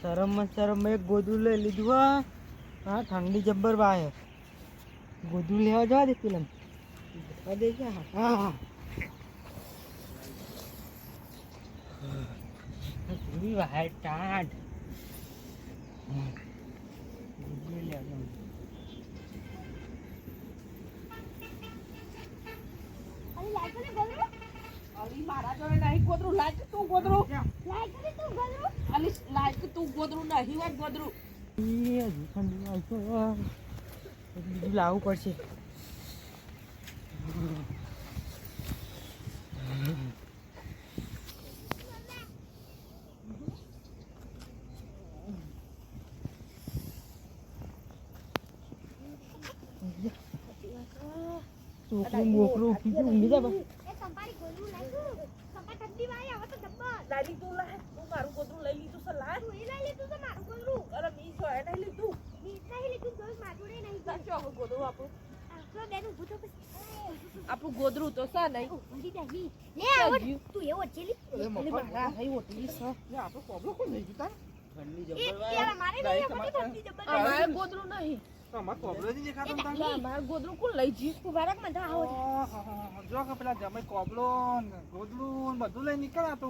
શરમ એક ગોદડું લઈ લીધું હા. હા ઠંડી જબ્બર વાય ગોદડું લેવા જવા દે પેલા દે છે. હા વાય ટાઢ ગોદડું લેવા મારા જોડે નહીં ગોદરું લાજ તું ગોદરું લાજ તું ગોદરું નહીં વાત ગોદરું બીજું લાવવું પડશે. છોકરું બોકરું કીધું ઊંઘી જા બસ. દાદી તું લાય તું મારું ગોદરું લઈ લીધું છે લાય અરે મી જો એ નહીં લીધું સાચું આપણું ગોદરું આપણું ગોદરું તો છે નહીં મારા ભાઈ ઓટલી છે આપણો કોબલો કોણ લઈ ગયું અમારે ગોદરું નહીં અમાર કોબલો જ દેખાતો તમને અમારે ગોદરું કોણ લઈ ગયું જો કે પેલા જમાઈ કોબલો ગોદડું બધું લઈ નીકળ્યા તો